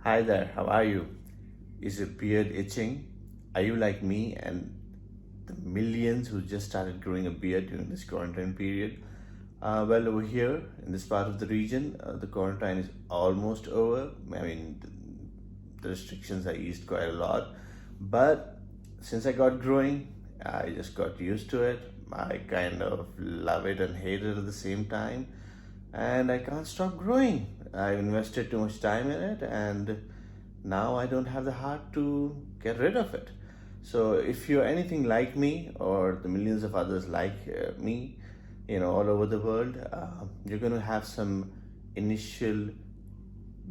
Hi there, how are you? Is your beard itching? Are you like me and the millions who just started growing a beard during this quarantine period? Well, over here in this part of the region, the quarantine is almost over. I mean, the restrictions are eased quite a lot. But since I got growing, I just got used to it. I kind of love it and hate it at the same time. And I can't stop growing. I've invested too much time in it, and now I don't have the heart to get rid of it. So, if you're anything like me or the millions of others like me, all over the world, you're going to have some initial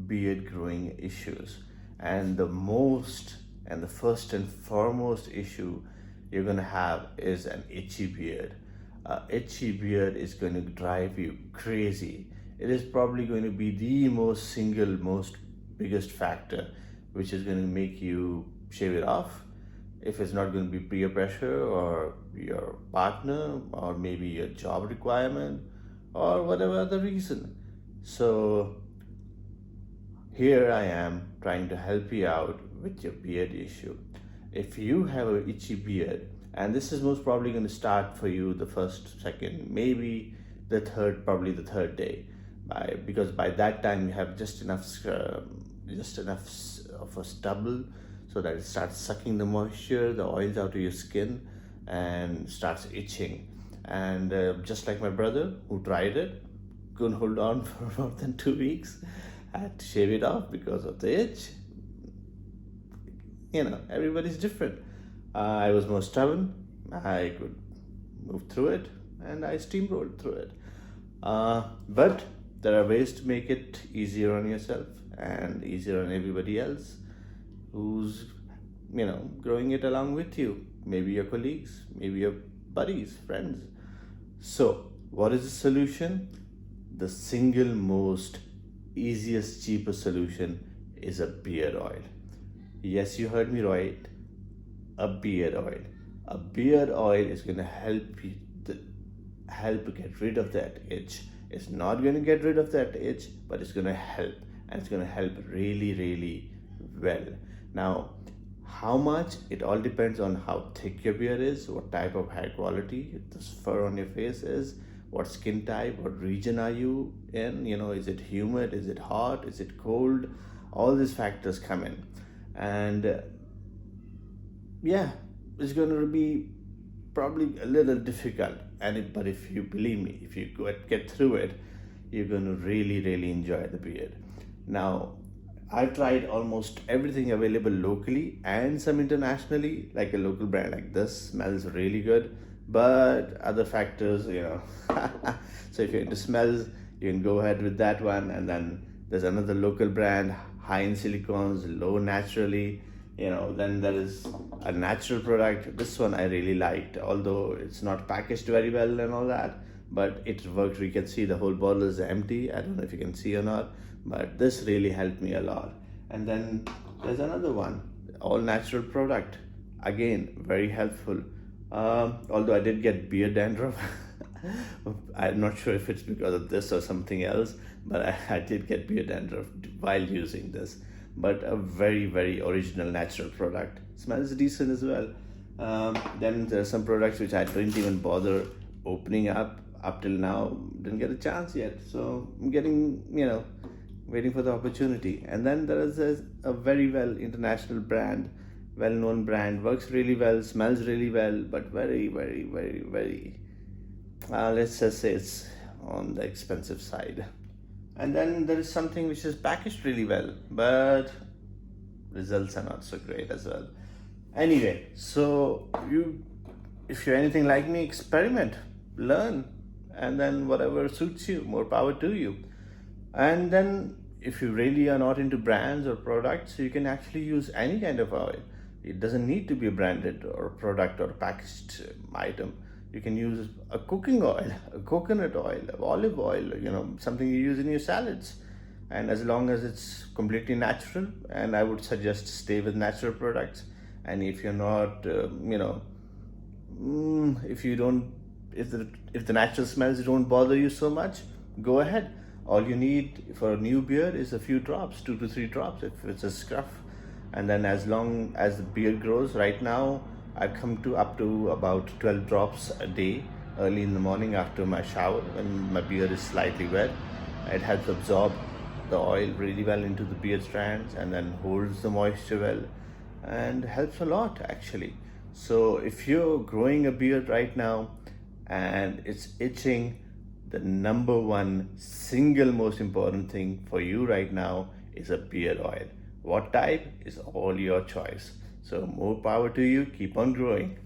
beard growing issues. And the first and foremost issue you're going to have is an itchy beard. Itchy beard is going to drive you crazy. It is probably going to be the most biggest factor which is going to make you shave it off. If it's not going to be peer pressure or your partner or maybe your job requirement or whatever other reason. So here I am trying to help you out with your beard issue. If you have an itchy beard, and this is most probably going to start for you the first, second, maybe the third, probably the third day, because by that time you have just enough of a stubble so that it starts sucking the moisture, the oils out of your skin, and starts itching. And just like my brother who tried it, couldn't hold on for more than 2 weeks, had to shave it off because of the itch. Everybody's different. I was more stubborn. I could move through it, and I steamrolled through it. But there are ways to make it easier on yourself and easier on everybody else who's growing it along with you. Maybe your colleagues, maybe your buddies, friends. So, what is the solution? The single most easiest, cheapest solution is a beard oil. Yes, you heard me right. A beard oil. A beard oil is going to help get rid of that itch. It's not going to get rid of that itch, but it's going to help, and it's going to help really, really well. Now, how much? It all depends on how thick your beard is, what type of hair quality the fur on your face is, what skin type, what region are you in? Is it humid? Is it hot? Is it cold? All these factors come in, and yeah, it's going to be probably a little difficult. But if you believe me, if you get through it, you're going to really, really enjoy the beard. Now, I've tried almost everything available locally and some internationally, like a local brand like this smells really good, but other factors. So if you're into smells, you can go ahead with that one. And then there's another local brand, high in silicones, low naturally. Then there is a natural product. This one I really liked, although it's not packaged very well and all that, but it worked. You can see the whole bottle is empty. I don't know if you can see or not, but this really helped me a lot. And then there's another one, all natural product, again very helpful. Although I did get beard dandruff. I'm not sure if it's because of this or something else, but I did get beard dandruff while using this. But a very, very original natural product. Smells decent as well. Then there are some products which I didn't even bother opening up till now. Didn't get a chance yet. So I'm getting, waiting for the opportunity. And then there is a very well international brand, well-known brand, works really well, smells really well, but very, very, very, very, let's just say it's on the expensive side. And then there is something which is packaged really well, but results are not so great as well. Anyway, so if you're anything like me, experiment, learn, and then whatever suits you, more power to you. And then if you really are not into brands or products, you can actually use any kind of oil. It doesn't need to be a branded or product or packaged item. You can use a cooking oil, a coconut oil, olive oil, something you use in your salads. And as long as it's completely natural, and I would suggest stay with natural products. And if you're not, if the natural smells don't bother you so much, go ahead. all you need for a new beard is a few drops, 2 to 3 drops if it's a scruff. And then as long as the beard grows, right now I've come to up to about 12 drops a day early in the morning after my shower when my beard is slightly wet. It helps absorb the oil really well into the beard strands and then holds the moisture well and helps a lot actually. So if you're growing a beard right now and it's itching, the number one single most important thing for you right now is a beard oil. What type is all your choice. So more power to you. Keep on growing.